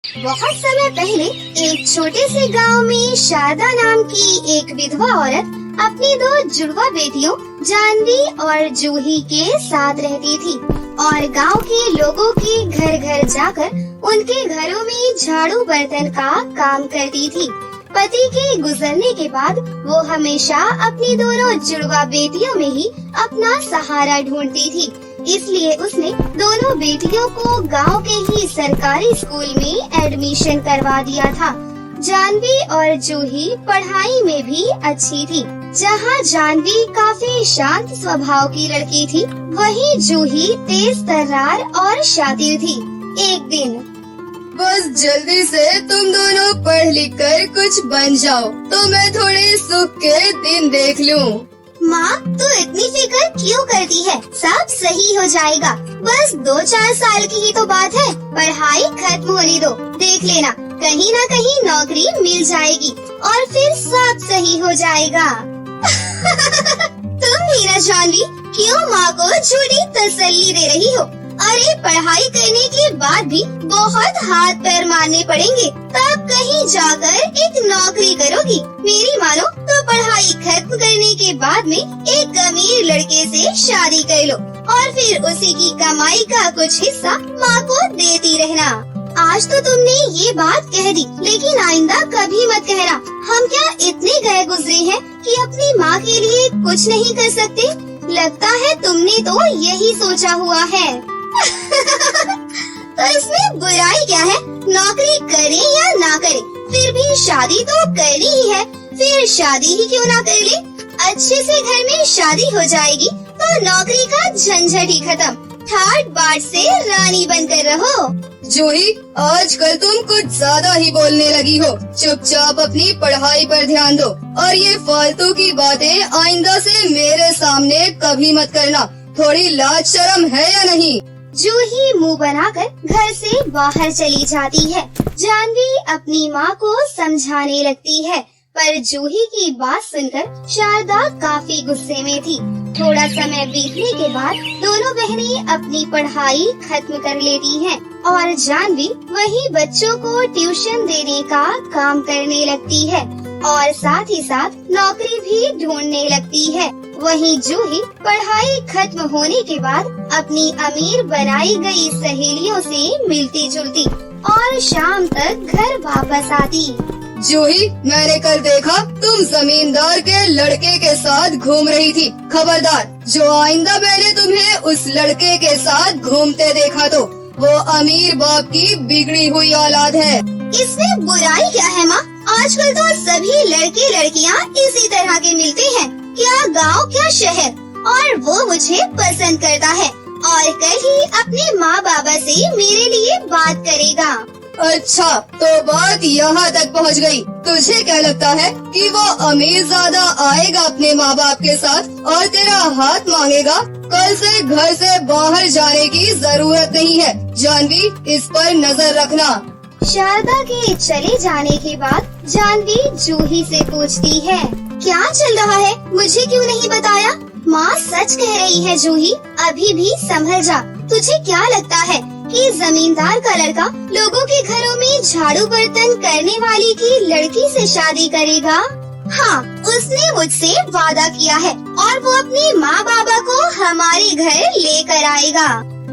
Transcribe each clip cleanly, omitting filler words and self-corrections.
बहुत समय पहले एक छोटे से गांव में शारदा नाम की एक विधवा औरत अपनी दो जुड़वा बेटियों जानवी और जूही के साथ रहती थी और गांव के लोगों के घर घर जाकर उनके घरों में झाड़ू बर्तन का काम करती थी। पति के गुजरने के बाद वो हमेशा अपनी दोनों जुड़वा बेटियों में ही अपना सहारा ढूंढती थी, इसलिए उसने दोनों बेटियों को गांव के ही सरकारी स्कूल में एडमिशन करवा दिया था। जानवी और जूही पढ़ाई में भी अच्छी थी। जहां जानवी काफी शांत स्वभाव की लड़की थी, वहीं जूही तेज तर्रार और शातिर थी। एक दिन, बस जल्दी से तुम दोनों पढ़ लिख कर कुछ बन जाओ तो मैं थोड़े सुख के दिन देख लूं। माँ, तू इतनी फिक्र क्यों करती है? सब सही हो जाएगा। बस 2-4 साल की ही तो बात है। पढ़ाई खत्म होने दो, देख लेना कहीं न कहीं नौकरी मिल जाएगी और फिर सब सही हो जाएगा। तुम मीरा जानवी क्यों माँ को झूठी तसल्ली दे रही हो? अरे पढ़ाई करने के बाद भी बहुत हाथ पैर मारने पड़ेंगे, तब कहीं जाकर एक नौकरी करोगी। मेरी मानो तो पढ़ाई खत्म करने के बाद में एक अमीर लड़के से शादी कर लो और फिर उसी की कमाई का कुछ हिस्सा माँ को देती रहना। आज तो तुमने ये बात कह दी, लेकिन आइंदा कभी मत कहना। हम क्या इतने गए गुजरे हैं कि अपनी माँ के लिए कुछ नहीं कर सकते? लगता है तुमने तो यही सोचा हुआ है। तो इसमें बुराई क्या है? नौकरी करे या ना करे, फिर भी शादी तो करनी ही है। फिर शादी ही क्यों ना कर ले? अच्छे से घर में शादी हो जाएगी तो नौकरी का झंझट ही खत्म। ठाट बाट से रानी बनकर रहो। जूही, आजकल तुम कुछ ज्यादा ही बोलने लगी हो। चुपचाप अपनी पढ़ाई पर ध्यान दो और ये फालतू की बातें आइंदा से मेरे सामने कभी मत करना। थोड़ी लाज शर्म है या नहीं? जूही मुंह बनाकर घर से बाहर चली जाती है। जानवी अपनी माँ को समझाने लगती है, पर जूही की बात सुनकर शारदा काफी गुस्से में थी। थोड़ा समय बीतने के बाद दोनों बहनें अपनी पढ़ाई खत्म कर लेती हैं और जानवी वही बच्चों को ट्यूशन देने का काम करने लगती है और साथ ही साथ नौकरी भी ढूंढने लगती है। वहीं जूही पढ़ाई खत्म होने के बाद अपनी अमीर बनाई गई सहेलियों से मिलती जुलती और शाम तक घर वापस आती। जूही, मैंने कल देखा तुम जमींदार के लड़के के साथ घूम रही थी। खबरदार, जो आइंदा मैंने तुम्हें उस लड़के के साथ घूमते देखा तो वो अमीर बाप की बिगड़ी हुई औलाद है। इसमें बुराई क्या है माँ? आजकल तो सभी लड़के लड़कियाँ इसी तरह के मिलते हैं। क्या गांव क्या शहर, और वो मुझे पसंद करता है और कल ही अपने माँ बाबा से मेरे लिए बात करेगा। अच्छा, तो बात यहाँ तक पहुँच गई। तुझे क्या लगता है कि वो अमीर ज्यादा आएगा अपने माँ बाप के साथ और तेरा हाथ मांगेगा? कल से घर से बाहर जाने की जरूरत नहीं है। जानवी, इस पर नजर रखना। शारदा के चले जाने के बाद जानवी जूही से पूछती है, क्या चल रहा है? मुझे क्यों नहीं बताया? माँ सच कह रही है जूही, अभी भी संभल जा। तुझे क्या लगता है कि जमींदार का लड़का लोगों के घरों में झाड़ू बर्तन करने वाली की लड़की से शादी करेगा? हाँ, उसने मुझसे वादा किया है और वो अपने माँ बाबा को हमारे घर लेकर आएगा।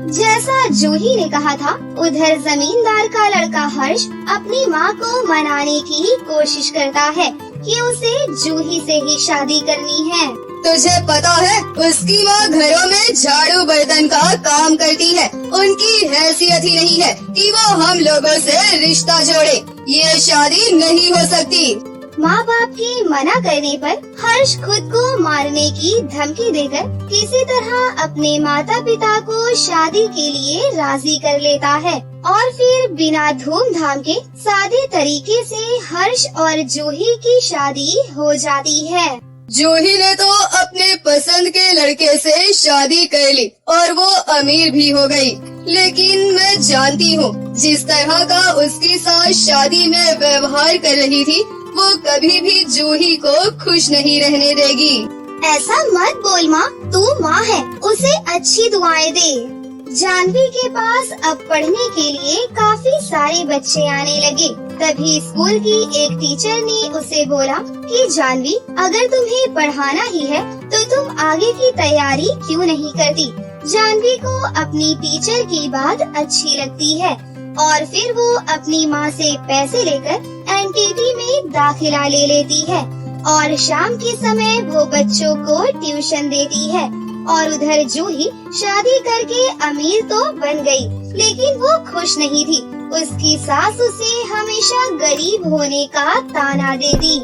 जैसा जूही ने कहा था, उधर जमींदार का लड़का हर्ष अपनी माँ को मनाने की कोशिश करता है कि उसे जूही से ही शादी करनी है। तुझे पता है उसकी माँ घरों में झाड़ू बर्तन का काम करती है। उनकी हैसियत ही नहीं है कि वो हम लोगों से रिश्ता जोड़े। ये शादी नहीं हो सकती। माँ बाप के मना करने पर हर्ष खुद को मारने की धमकी देकर किसी तरह अपने माता पिता को शादी के लिए राजी कर लेता है और फिर बिना धूमधाम के सादे तरीके से हर्ष और जूही की शादी हो जाती है। जूही ने तो अपने पसंद के लड़के से शादी कर ली और वो अमीर भी हो गई। लेकिन मैं जानती हूँ जिस तरह का उसके साथ शादी में व्यवहार कर रही थी, वो कभी भी जूही को खुश नहीं रहने देगी। ऐसा मत बोल माँ, तू माँ है, उसे अच्छी दुआएं दे। जानवी के पास अब पढ़ने के लिए काफी सारे बच्चे आने लगे। तभी स्कूल की एक टीचर ने उसे बोला कि जानवी, अगर तुम्हें पढ़ाना ही है तो तुम आगे की तैयारी क्यों नहीं करती। जानवी को अपनी टीचर की बात अच्छी लगती है और फिर वो अपनी माँ से पैसे लेकर एनटीटी में दाखिला ले लेती है और शाम के समय वो बच्चों को ट्यूशन देती है। और उधर जूही शादी करके अमीर तो बन गई, लेकिन वो खुश नहीं थी। उसकी सास उसे हमेशा गरीब होने का ताना देती।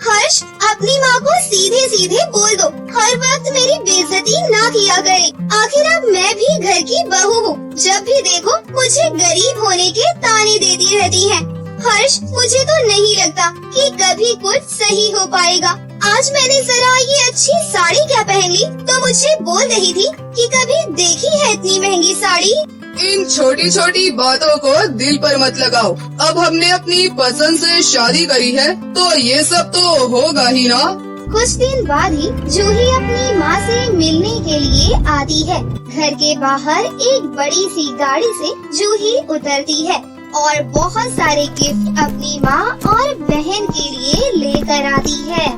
हर्ष, अपनी माँ को सीधे सीधे बोल दो, हर वक्त मेरी बेइज्जती ना किया करे। आखिर अब मैं भी घर की बहू हूँ, जब भी देखो मुझे गरीब होने के ताने देती रहती है। हर्ष, मुझे तो नहीं लगता कि कभी कुछ सही हो पाएगा। आज मैंने जरा ये अच्छी साड़ी क्या पहन ली तो मुझे बोल रही थी कि कभी देखी है इतनी महंगी साड़ी। इन छोटी छोटी बातों को दिल पर मत लगाओ। अब हमने अपनी पसंद से शादी करी है तो ये सब तो होगा ही ना। कुछ दिन बाद ही जूही अपनी माँ से मिलने के लिए आती है। घर के बाहर एक बड़ी सी गाड़ी से जूही उतरती है और बहुत सारे गिफ्ट अपनी माँ और बहन के लिए लेकर आती है।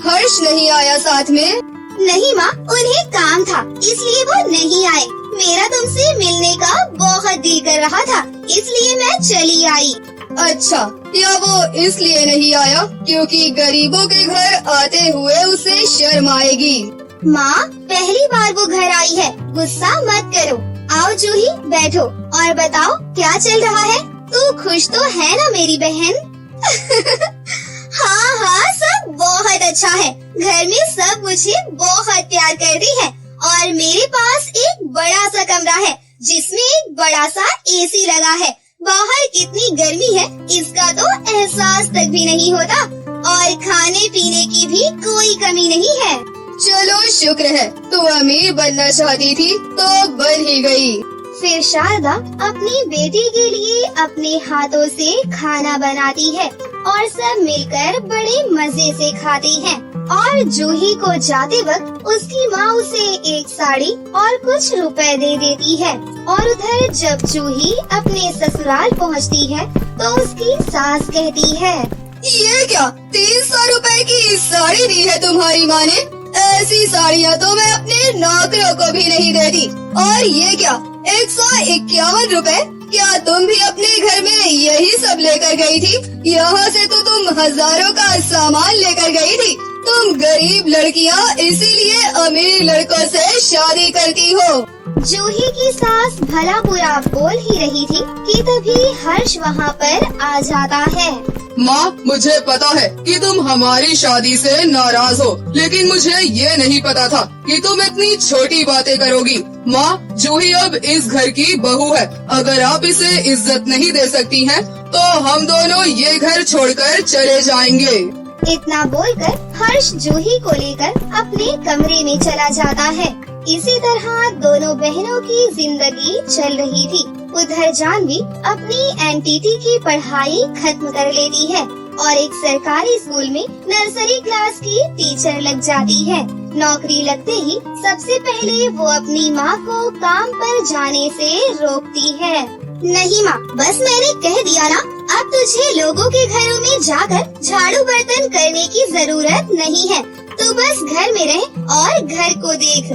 हर्ष नहीं आया साथ में? नहीं माँ, उन्हें काम था इसलिए वो नहीं आए। मेरा तुमसे मिलने का बहुत दिल कर रहा था, इसलिए मैं चली आई। अच्छा, या वो इसलिए नहीं आया क्योंकि गरीबों के घर आते हुए उसे शर्म आएगी? माँ, पहली बार वो घर आई है, गुस्सा मत करो। आओ जूही, बैठो और बताओ क्या चल रहा है। तू खुश तो है ना मेरी बहन? हाँ हाँ, सब बहुत अच्छा है। घर में सब मुझे बहुत प्यार करते हैं और मेरे पास एक बड़ा सा कमरा है जिसमें एक बड़ा सा एसी लगा है। बाहर कितनी गर्मी है इसका तो एहसास तक भी नहीं होता और खाने पीने की भी कोई कमी नहीं है। चलो शुक्र है, तू अमीर बनना चाहती थी तो बन ही गई। फिर शारदा अपनी बेटी के लिए अपने हाथों से खाना बनाती है और सब मिलकर बड़े मजे से खाती हैं। और जूही को जाते वक्त उसकी माँ उसे एक साड़ी और कुछ रुपए दे देती है। और उधर जब जूही अपने ससुराल पहुँचती है तो उसकी सास कहती है, ये क्या 300 रुपए की साड़ी दी है तुम्हारी माँ ने? ऐसी साड़ियाँ तो मैं अपने नौकरों को भी नहीं देती। और ये क्या 151 रुपए? क्या तुम भी अपने घर में यही सब लेकर गई थी? यहाँ से तो तुम हजारों का सामान लेकर गई थी। तुम गरीब लड़कियाँ इसीलिए अमीर लड़कों से शादी करती हो। जूही की सास भला बुरा बोल ही रही थी कि तभी हर्ष वहाँ पर आ जाता है। माँ, मुझे पता है कि तुम हमारी शादी से नाराज हो, लेकिन मुझे ये नहीं पता था कि तुम इतनी छोटी बातें करोगी। माँ, जूही अब इस घर की बहू है। अगर आप इसे इज्जत नहीं दे सकती हैं, तो हम दोनों ये घर छोड़कर चले जाएंगे। इतना बोलकर हर्ष जूही को लेकर अपने कमरे में चला जाता है। इसी तरह दोनों बहनों की जिंदगी चल रही थी। उधर जानवी अपनी एनटीटी की पढ़ाई खत्म कर लेती है और एक सरकारी स्कूल में नर्सरी क्लास की टीचर लग जाती है। नौकरी लगते ही सबसे पहले वो अपनी माँ को काम पर जाने से रोकती है। नहीं माँ, बस मैंने कह दिया ना, अब तुझे लोगों के घरों में जाकर झाड़ू बर्तन करने की जरूरत नहीं है। तू बस घर में रह और घर को देख।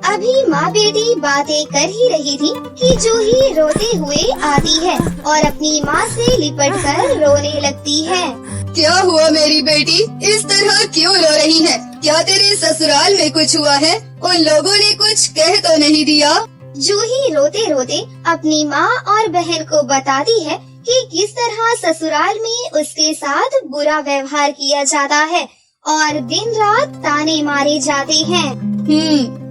अभी माँ बेटी बातें कर ही रही थी कि जूही रोते हुए आती है और अपनी माँ से लिपटकर रोने लगती है। क्या हुआ मेरी बेटी, इस तरह क्यों रो रही है? क्या तेरे ससुराल में कुछ हुआ है? उन लोगों ने कुछ कह तो नहीं दिया? जूही रोते रोते अपनी माँ और बहन को बताती है कि किस तरह ससुराल में उसके साथ बुरा व्यवहार किया जाता है और दिन रात ताने मारे जाते हैं।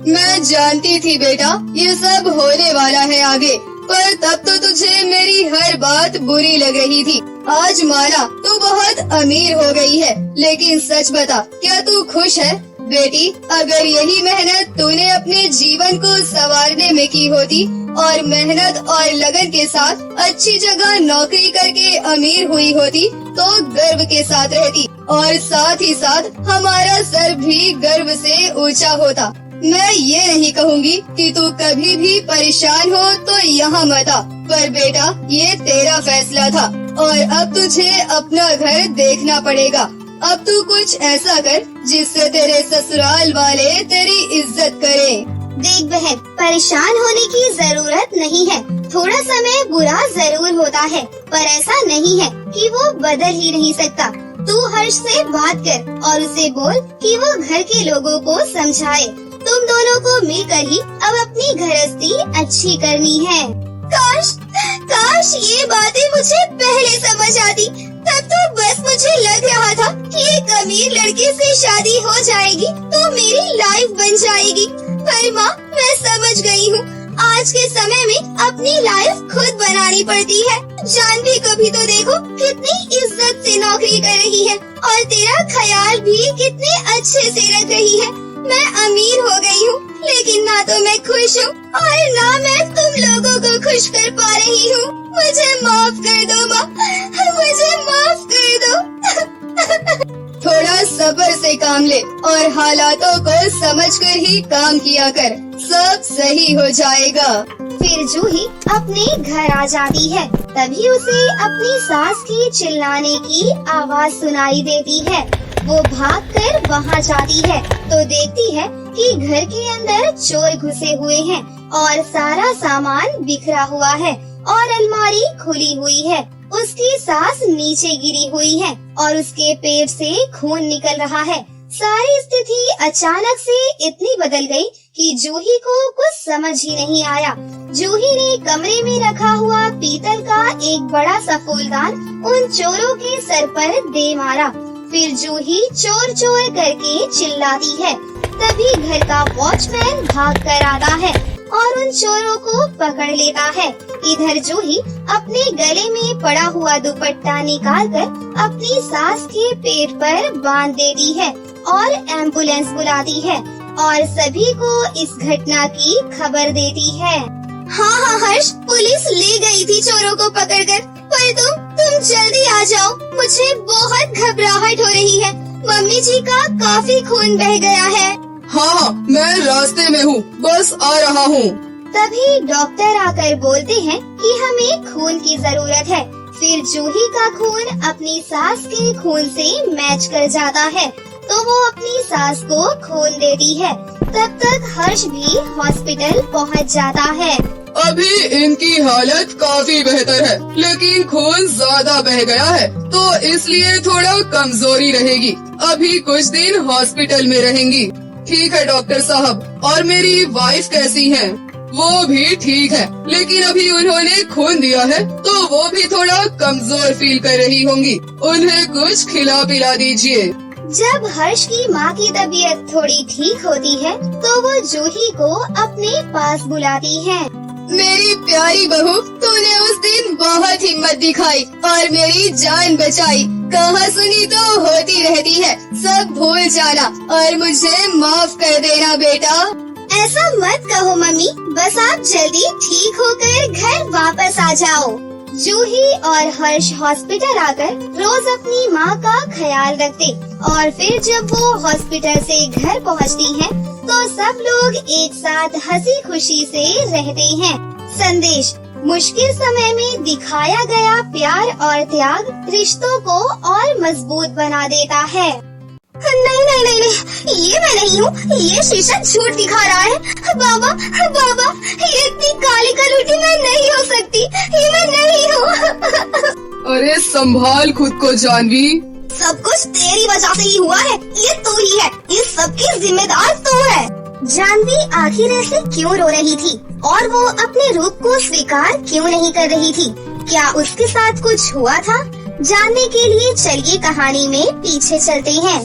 मैं जानती थी बेटा, ये सब होने वाला है आगे, पर तब तो तुझे मेरी हर बात बुरी लग रही थी। आज माना तू बहुत अमीर हो गई है, लेकिन सच बता, क्या तू खुश है? बेटी, अगर यही मेहनत तूने अपने जीवन को संवारने में की होती और मेहनत और लगन के साथ अच्छी जगह नौकरी करके अमीर हुई होती तो गर्व के साथ रहती और साथ ही साथ हमारा सर भी गर्व से ऊंचा होता। मैं ये नहीं कहूँगी कि तू कभी भी परेशान हो तो यहाँ मत आ, पर बेटा ये तेरा फैसला था और अब तुझे अपना घर देखना पड़ेगा। अब तू कुछ ऐसा कर जिससे तेरे ससुराल वाले तेरी इज्जत करें। देख बहन, परेशान होने की जरूरत नहीं है। थोड़ा समय बुरा जरूर होता है, पर ऐसा नहीं है कि वो बदल ही नहीं सकता। तू हर्ष से बात कर और उसे बोल कि वो घर के लोगों को समझाए। तुम दोनों को मिलकर ही अब अपनी गृहस्थी अच्छी करनी है। काश ये बातें मुझे पहले समझ आती। तब तो बस मुझे लग रहा था कि एक अमीर लड़के से शादी हो जाएगी तो मेरी लाइफ बन जाएगी। पर माँ, मैं समझ गई हूँ, आज के समय में अपनी लाइफ खुद बनानी पड़ती है। जानवी को भी तो देखो कितनी इज्जत से नौकरी कर रही है और तेरा ख्याल भी कितने अच्छे से रख रही है। मैं अमीर हो गई हूँ, लेकिन ना तो मैं खुश हूँ और ना मैं तुम लोगों को खुश कर पा रही हूँ। मुझे माफ कर दो माँ, मुझे माफ कर दो। थोड़ा सब्र से काम ले और हालातों को समझकर ही काम किया कर, सब सही हो जाएगा। फिर जूही अपने घर आ जाती है। तभी उसे अपनी सास की चिल्लाने की आवाज सुनाई देती है। वो भागकर वहाँ जाती है तो देखती है कि घर के अंदर चोर घुसे हुए हैं और सारा सामान बिखरा हुआ है और अलमारी खुली हुई है। उसकी सास नीचे गिरी हुई है और उसके पेट से खून निकल रहा है। सारी स्थिति अचानक से इतनी बदल गई कि जूही को कुछ समझ ही नहीं आया। जूही ने कमरे में रखा हुआ पीतल का एक बड़ा सा फूलदान उन चोरों के सर पर दे मारा। फिर जूही चोर चोर करके चिल्लाती है। तभी घर का वॉचमैन भाग कर आता है और उन चोरों को पकड़ लेता है। इधर जूही अपने गले में पड़ा हुआ दुपट्टा निकालकर अपनी सास के पेट पर बांध देती है और एम्बुलेंस बुलाती है और सभी को इस घटना की खबर देती है। हाँ हर्ष, पुलिस ले गई थी चोरों को पकड़कर, पर तुम जल्दी आ जाओ, मुझे बहुत घबराहट हो रही है। मम्मी जी का काफी खून बह गया है। हाँ, मैं रास्ते में हूँ, बस आ रहा हूँ। तभी डॉक्टर आकर बोलते हैं कि हमें खून की जरूरत है। फिर जूही का खून अपनी सास के खून से मैच कर जाता है तो वो अपनी सास को खून देती है। तब तक हर्ष भी हॉस्पिटल पहुंच जाता है। अभी इनकी हालत काफी बेहतर है, लेकिन खून ज्यादा बह गया है तो इसलिए थोड़ा कमजोरी रहेगी। अभी कुछ दिन हॉस्पिटल में रहेंगी। ठीक है डॉक्टर साहब। और मेरी वाइफ कैसी है? वो भी ठीक है, लेकिन अभी उन्होंने खून दिया है तो वो भी थोड़ा कमजोर फील कर रही होंगी। उन्हें कुछ खिला पिला दीजिए। जब हर्ष की माँ की तबीयत थोड़ी ठीक होती है तो वो जूही को अपने पास बुलाती है। मेरी प्यारी बहू, तूने उस दिन बहुत हिम्मत दिखाई और मेरी जान बचाई। कहा सुनी तो होती रहती है, सब भूल जाना और मुझे माफ कर देना बेटा। ऐसा मत कहो मम्मी, बस आप जल्दी ठीक होकर घर वापस आ जाओ। जूही और हर्ष हॉस्पिटल आकर रोज अपनी माँ का ख्याल रखते और फिर जब वो हॉस्पिटल से घर पहुँचती हैं, तो सब लोग एक साथ हंसी खुशी से रहते हैं। संदेश: मुश्किल समय में दिखाया गया प्यार और त्याग रिश्तों को और मजबूत बना देता है। नहीं, ये मैं नहीं हूँ, ये शीशा झूठ दिखा रहा है। बाबा, ये इतनी काली कलूटी मैं नहीं हो सकती, ये मैं नहीं हूँ। अरे संभाल खुद को जानवी। सब कुछ तेरी वजह से ही हुआ है, ये तू ही है, इस सब की जिम्मेदार तू है। जानवी आखिर ऐसे क्यों रो रही थी और वो अपने रूप को स्वीकार क्यों नहीं कर रही थी? क्या उसके साथ कुछ हुआ था? जानने के लिए चलिए कहानी में पीछे चलते हैं।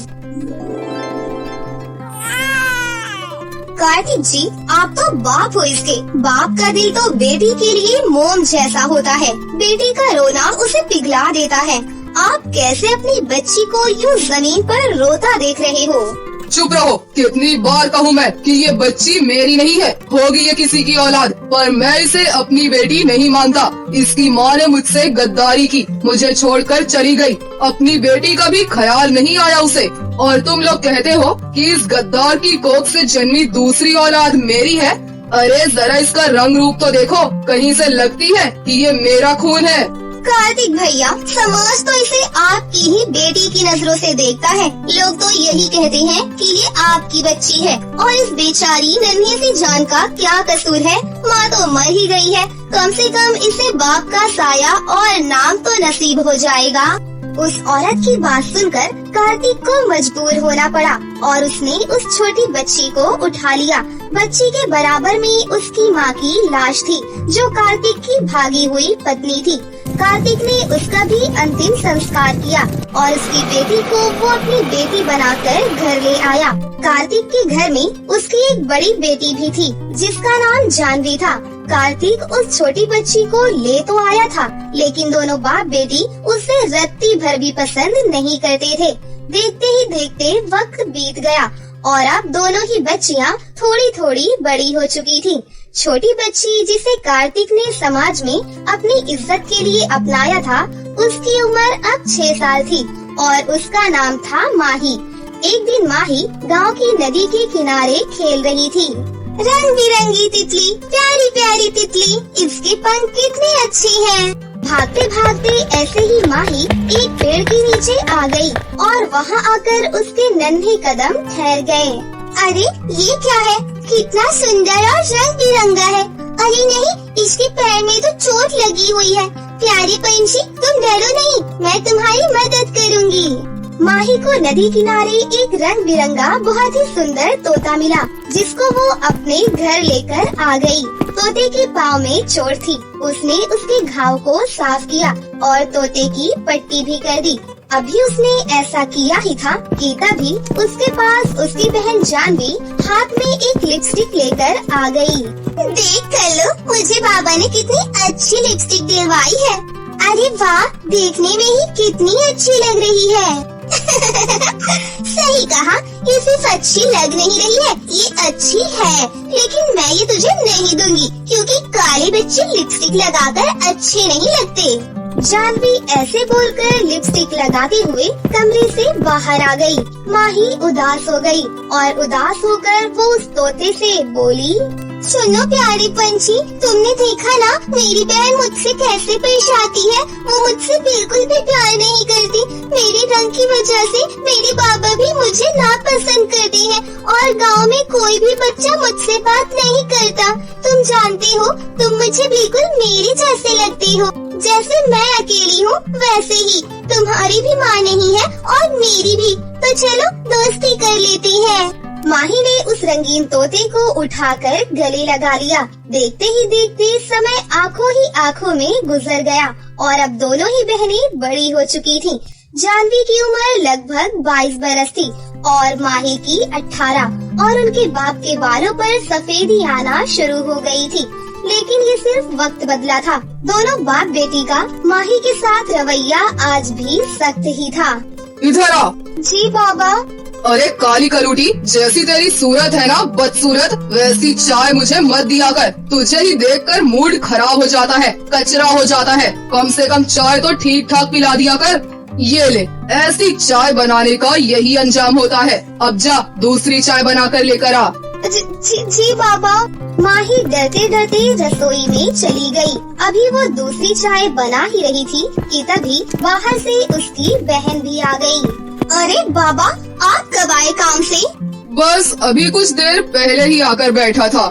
कार्तिक जी, आप तो बाप हो इसके। बाप का दिल तो बेटी के लिए मोम जैसा होता है। बेटी का रोना उसे पिघला देता है। आप कैसे अपनी बच्ची को यूं जमीन पर रोता देख रहे हो? चुप रहो। कितनी बार कहूँ मैं कि ये बच्ची मेरी नहीं है, होगी ये किसी की औलाद, पर मैं इसे अपनी बेटी नहीं मानता। इसकी माँ ने मुझसे गद्दारी की, मुझे छोड़कर चली गई। अपनी बेटी का भी ख्याल नहीं आया उसे। और तुम लोग कहते हो कि इस गद्दार की कोख से जन्मी दूसरी औलाद मेरी है। अरे जरा इसका रंग रूप तो देखो, कहीं से लगती है कि ये मेरा खून है। कार्तिक भैया, समाज तो इसे आपकी ही बेटी की नजरों से देखता है। लोग तो यही कहते हैं कि ये आपकी बच्ची है और इस बेचारी नन्ही सी जान का क्या कसूर है। माँ तो मर ही गई है, कम से कम इसे बाप का साया और नाम तो नसीब हो जाएगा। उस औरत की बात सुनकर कार्तिक को मजबूर होना पड़ा और उसने उस छोटी बच्ची को उठा लिया। बच्ची के बराबर में उसकी माँ की लाश थी, जो कार्तिक की भागी हुई पत्नी थी। कार्तिक ने उसका भी अंतिम संस्कार किया और उसकी बेटी को वो अपनी बेटी बनाकर घर ले आया। कार्तिक के घर में उसकी एक बड़ी बेटी भी थी, जिसका नाम जानवी था। कार्तिक उस छोटी बच्ची को ले तो आया था, लेकिन दोनों बाप बेटी उसे रत्ती भर भी पसंद नहीं करते थे। देखते ही देखते वक्त बीत गया और अब दोनों ही बच्चियां थोड़ी थोड़ी बड़ी हो चुकी थीं। छोटी बच्ची जिसे कार्तिक ने समाज में अपनी इज्जत के लिए अपनाया था, उसकी उम्र अब 6 साल थी और उसका नाम था माही। एक दिन माही गांव की नदी के किनारे खेल रही थी। रंग बिरंगी तितली, प्यारी प्यारी तितली, इसके पंख कितने अच्छे हैं। भागते भागते ऐसे ही माही एक पेड़ के नीचे आ गई और वहाँ आकर उसके नन्हे कदम ठहर गए। अरे ये क्या है, कितना सुंदर और रंग बिरंगा है। अरे नहीं, इसके पैर में तो चोट लगी हुई है। प्यारी पंछी, तुम डरो नहीं, मैं तुम्हारी मदद करूँगी। माही को नदी किनारे एक रंग बिरंगा बहुत ही सुंदर तोता मिला, जिसको वो अपने घर लेकर आ गई। तोते के पाँव में चोट थी, उसने उसके घाव को साफ किया और तोते की पट्टी भी कर दी। अभी उसने ऐसा किया ही था कि तभी उसके पास उसकी बहन जानवी हाथ में एक लिपस्टिक लेकर आ गई। देख कर लो, मुझे बाबा ने कितनी अच्छी लिपस्टिक दिलवाई है। अरे वाह, देखने में ही कितनी अच्छी लग रही है। सही कहा, ये सिर्फ अच्छी लग नहीं रही है, ये अच्छी है। लेकिन मैं ये तुझे नहीं दूंगी, क्योंकि काले बच्चे लिपस्टिक लगाकर अच्छे नहीं लगते। जानवी ऐसे बोलकर लिपस्टिक लगाते हुए कमरे से बाहर आ गई। माही उदास हो गई और उदास होकर वो उस तोते से बोली, सुनो प्यारे पंछी, तुमने देखा ना मेरी बहन मुझसे कैसे पेश आती है। वो मुझसे बिल्कुल भी प्यार नहीं करती। मेरे रंग की वजह से मेरे बाबा भी मुझे नापसंद करते हैं और गांव में कोई भी बच्चा मुझसे बात नहीं करता। तुम जानते हो, तुम मुझे बिल्कुल मेरे जैसे लगते हो। जैसे मैं अकेली हूँ, वैसे ही तुम्हारी भी माँ नहीं है और मेरी भी। तो चलो दोस्ती कर लेते हैं। माही ने उस रंगीन तोते को उठाकर गले लगा लिया। देखते ही देखते समय आंखों ही आंखों में गुजर गया और अब दोनों ही बहनें बड़ी हो चुकी थीं। जानवी की उम्र लगभग 22 बरस थी और माही की 18 और उनके बाप के बालों पर सफेदी आना शुरू हो गई थी। लेकिन ये सिर्फ वक्त बदला था। दोनों बाप बेटी का माही के साथ रवैया आज भी सख्त ही था। इधर आ। जी बाबा। अरे काली कलूटी, जैसी तेरी सूरत है ना बदसूरत, वैसी चाय मुझे मत दिया कर। तुझे ही देखकर मूड खराब हो जाता है, कचरा हो जाता है। कम से कम चाय तो ठीक ठाक पिला दिया कर। ये ले, ऐसी चाय बनाने का यही अंजाम होता है। अब जा दूसरी चाय बना कर लेकर आ। जी बाबा। माही डरते डरते रसोई में चली गई। अभी वो दूसरी चाय बना ही रही थी कि तभी बाहर से उसकी बहन भी आ गई। अरे बाबा, आप कब आए काम से? बस अभी कुछ देर पहले ही आकर बैठा था।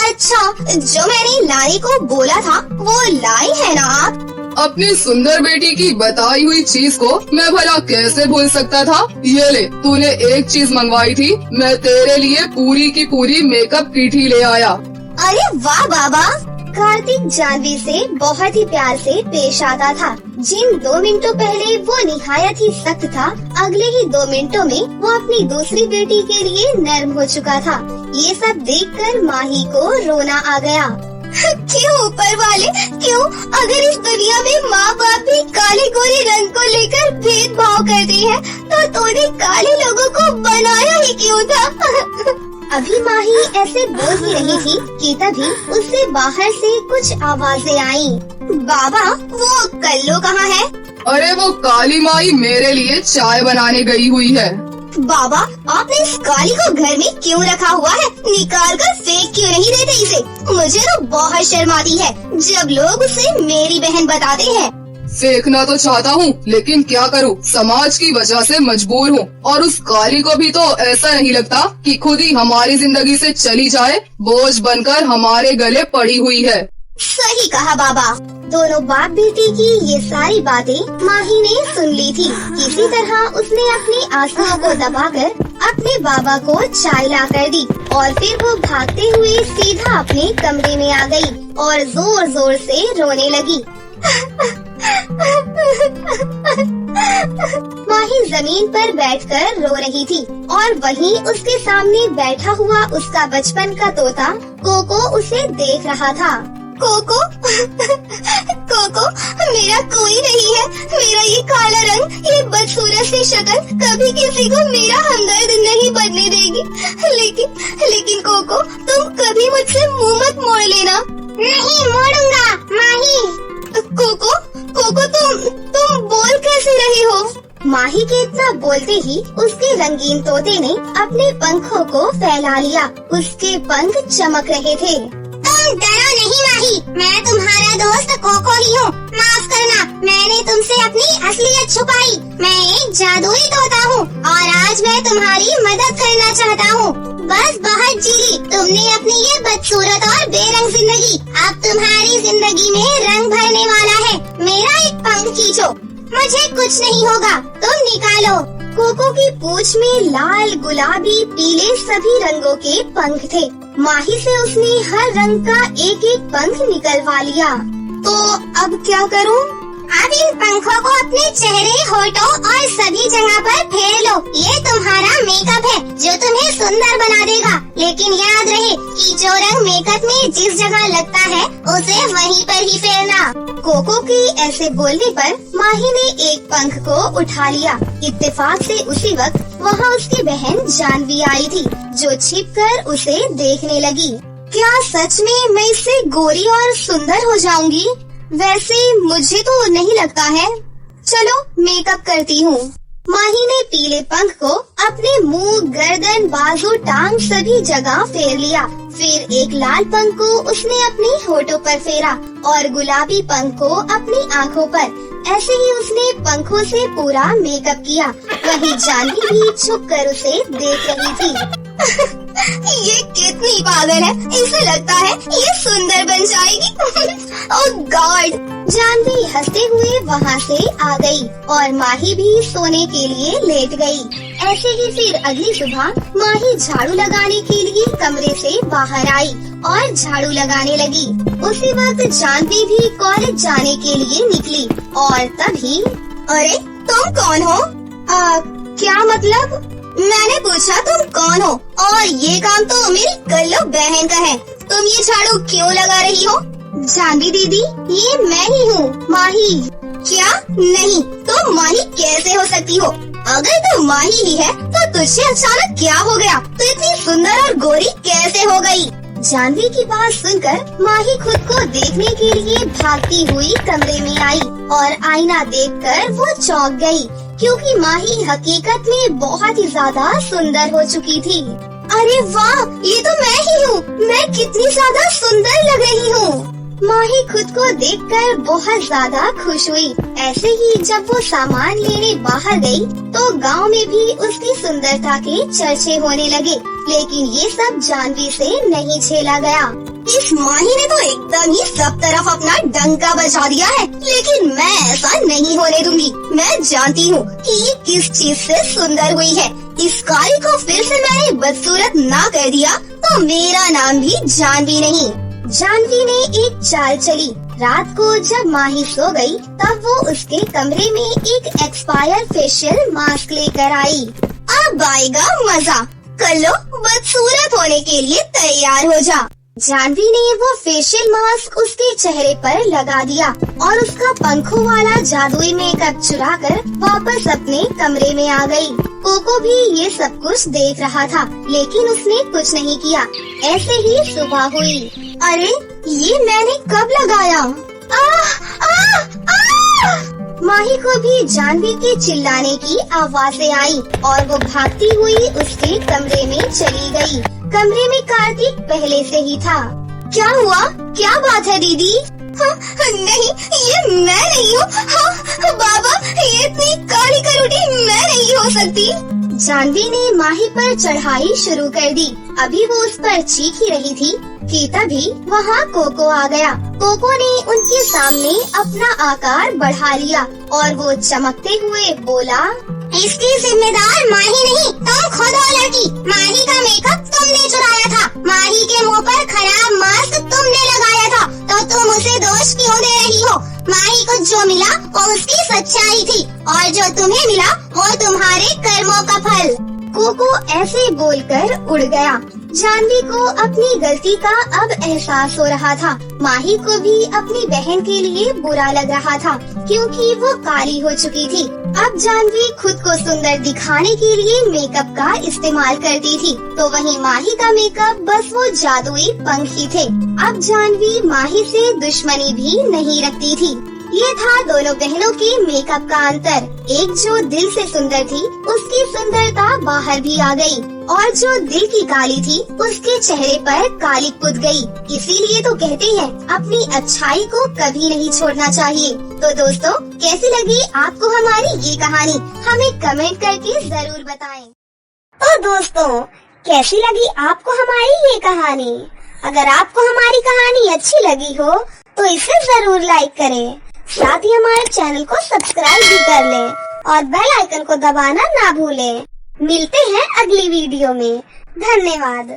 अच्छा, जो मैंने लाने को बोला था वो लाए है ना आप? अपनी सुंदर बेटी की बताई हुई चीज को मैं भला कैसे भूल सकता था। ये ले, तूने एक चीज मंगवाई थी, मैं तेरे लिए पूरी की पूरी मेकअप किट ही ले आया। अरे वाह बाबा। कार्तिक जानवी से बहुत ही प्यार से पेश आता था। जिन 2 मिनटों पहले वो निहायत ही सख्त था, अगले ही 2 मिनटों में वो अपनी दूसरी बेटी के लिए नर्म हो चुका था। ये सब देखकर माही को रोना आ गया। क्यों ऊपर वाले, क्यों? अगर इस दुनिया में माँ बाप भी काले गोरे रंग को लेकर भेदभाव करते हैं, तो तूने काले लोगों को बनाया ही क्यों था? अभी माही ऐसे बोल ही रही थी कि तभी उससे बाहर से कुछ आवाजें आईं। बाबा, वो कल्लू कहाँ है? अरे वो काली माई मेरे लिए चाय बनाने गई हुई है। बाबा, आपने इस काली को घर में क्यों रखा हुआ है? निकाल कर फेंक क्यों नहीं देते इसे? मुझे तो बहुत शर्म आती है जब लोग उसे मेरी बहन बताते हैं। फेंकना तो चाहता हूँ, लेकिन क्या करूँ, समाज की वजह से मजबूर हूँ। और उस काली को भी तो ऐसा नहीं लगता कि खुद ही हमारी जिंदगी से चली जाए, बोझ बनकर हमारे गले पड़ी हुई है। सही कहा बाबा। दोनों बाप बेटी की ये सारी बातें माही ने सुन ली थी। किसी तरह उसने अपने आंसुओं को दबाकर अपने बाबा को चाय ला कर दी और फिर वो भागते हुए सीधा अपने कमरे में आ गई और जोर जोर से रोने लगी। माही जमीन पर बैठकर रो रही थी और वहीं उसके सामने बैठा हुआ उसका बचपन का तोता कोको उसे देख रहा था। कोको, कोको, मेरा कोई नहीं है। मेरा ये काला रंग, ये बदसूरत सी शक्ल कभी किसी को मेरा हमदर्द नहीं बनने देगी। लेकिन कोको, तुम कभी मुझसे मुंह मत मोड़ लेना। नहीं मोड़ूंगा माही। कोको, कोको, तुम बोल कैसे रही हो? माही के इतना बोलते ही उसके रंगीन तोते ने अपने पंखों को फैला लिया। उसके पंख चमक रहे थे। तुम डरो नहीं माही, मैं तुम्हारा दोस्त कोको ही हूँ। माफ करना, मैंने तुमसे अपनी असलियत छुपाई। मैं एक जादुई तोता हूँ और आज मैं तुम्हारी मदद करना चाहता हूँ। बस बहुत जी ली तुमने अपनी ये बदसूरत और बेरंग जिंदगी। अब तुम्हारी जिंदगी में रंग भरने वाला है। मेरा एक पंख खींचो, मुझे कुछ नहीं होगा, तुम निकालो। कोको की पूंछ में लाल, गुलाबी, पीले सभी रंगों के पंख थे। माही से उसने हर रंग का एक एक पंख निकलवा लिया। तो अब क्या करूं? अब इन पंखों को अपने चेहरे, होठों और सभी जगह पर फेर लो। ये तुम्हारा मेकअप है जो तुम्हें सुंदर बना देगा। लेकिन याद रहे कि जो रंग मेकअप में जिस जगह लगता है उसे वहीं पर ही फेरना। कोको के ऐसे बोलने पर माही ने एक पंख को उठा लिया। इत्तेफाक से उसी वक्त वहाँ उसकी बहन जानवी आई थी जो छिपकर उसे देखने लगी। क्या सच में मैं इससे गोरी और सुंदर हो जाऊंगी? वैसे मुझे तो नहीं लगता है। चलो मेकअप करती हूँ। माही ने पीले पंख को अपने मुंह, गर्दन, बाजू, टांग सभी जगह फेर लिया। फिर एक लाल पंख को उसने अपने होठों पर फेरा और गुलाबी पंख को अपनी आँखों पर। ऐसे ही उसने पंखों से पूरा मेकअप किया। वहीं जानवी भी छुपकर उसे देख रही थी। ये कितनी पागल है, इसे लगता है ये सुंदर बन जाएगी। ओह गॉड! जानवी हंसते हुए वहाँ से आ गई और माही भी सोने के लिए लेट गई। ऐसे ही फिर अगली सुबह माही झाड़ू लगाने के लिए कमरे से बाहर आई और झाड़ू लगाने लगी। उसी वक्त जानवी भी कॉलेज जाने के लिए निकली और तभी, अरे तुम कौन हो? क्या मतलब? मैंने पूछा तुम कौन हो, और ये काम तो मेरी कल्लो बहन का है। तुम ये झाड़ू क्यों लगा रही हो? जानवी दीदी, ये मैं ही हूँ, माही। क्या? नहीं, तुम माही कैसे हो सकती हो? अगर तुम माही ही है तो तुझे अचानक क्या हो गया? तो इतनी सुंदर और गोरी कैसे हो गई? जानवी की बात सुनकर माही खुद को देखने के लिए भागती हुई कमरे में आई और आईना देखकर वो चौंक गई, क्योंकि माही हकीकत में बहुत ही ज्यादा सुंदर हो चुकी थी। अरे वाह, ये तो मैं ही हूँ। मैं कितनी ज्यादा सुंदर लग रही हूँ। माही खुद को देखकर बहुत ज्यादा खुश हुई। ऐसे ही जब वो सामान लेने बाहर गई तो गांव में भी उसकी सुंदरता के चर्चे होने लगे। लेकिन ये सब जानवी से नहीं झेला गया। इस माही ने तो एकदम ही सब तरफ अपना डंका बजा दिया है, लेकिन मैं ऐसा नहीं होने दूंगी। मैं जानती हूँ कि ये किस चीज से सुंदर हुई है। इस काली को फिर से मैंने बदसूरत ना कर दिया तो मेरा नाम भी जानवी नहीं। जानवी ने एक चाल चली। रात को जब माही सो गई तब वो उसके कमरे में एक एक्सपायर फेशियल मास्क लेकर आई। अब आएगा मजा। कल्लो, बदसूरत होने के लिए तैयार हो जा। जानवी ने वो फेशियल मास्क उसके चेहरे पर लगा दिया और उसका पंखों वाला जादुई मेकअप चुराकर वापस अपने कमरे में आ गई। कोको भी ये सब कुछ देख रहा था, लेकिन उसने कुछ नहीं किया। ऐसे ही सुबह हुई। अरे, ये मैंने कब लगाया? माही को भी जानवी के चिल्लाने की आवाजें आई और वो भागती हुई उसके कमरे में चली गई। कमरे में कार्तिक पहले से ही था। क्या हुआ? क्या बात है दीदी? नहीं, ये मैं नहीं हूँ। बाबा, ये इतनी काली करोटी मैं नहीं हो सकती। जानवी ने माही पर चढ़ाई शुरू कर दी। अभी वो उस पर चीख ही रही थी कि तभी वहाँ कोको आ गया। कोको ने उनके सामने अपना आकार बढ़ा लिया और वो चमकते हुए बोला, इसकी जिम्मेदार माही नहीं, तुम खुद हो लड़की। माही का मेकअप तुमने चुराया था, माही के मुंह पर खराब मास्क तुमने लगाया था, तो तुम उसे दोष क्यों दे रही हो? माही को जो मिला वो उसकी सच्चाई थी और जो तुम्हें मिला वो तुम्हारे कर्मों का फल। कोको ऐसे बोलकर उड़ गया। जानवी को अपनी गलती का अब एहसास हो रहा था। माही को भी अपनी बहन के लिए बुरा लग रहा था क्योंकि वो काली हो चुकी थी। अब जानवी खुद को सुंदर दिखाने के लिए मेकअप का इस्तेमाल करती थी, तो वहीं माही का मेकअप बस वो जादुई पंख ही थे। अब जानवी माही से दुश्मनी भी नहीं रखती थी। ये था दोनों बहनों के मेकअप का अंतर। एक जो दिल से सुंदर थी उसकी सुंदरता बाहर भी आ गई और जो दिल की काली थी उसके चेहरे पर काली पुत गई। इसीलिए तो कहते हैं अपनी अच्छाई को कभी नहीं छोड़ना चाहिए। तो दोस्तों, कैसी लगी आपको हमारी ये कहानी? हमें कमेंट करके जरूर बताएं। तो दोस्तों, कैसी लगी आपको हमारी ये कहानी? अगर आपको हमारी कहानी अच्छी लगी हो तो इसे जरूर लाइक करें, साथ ही हमारे चैनल को सब्सक्राइब भी कर लें और बेल आइकन को दबाना ना भूलें। मिलते हैं अगली वीडियो में। धन्यवाद।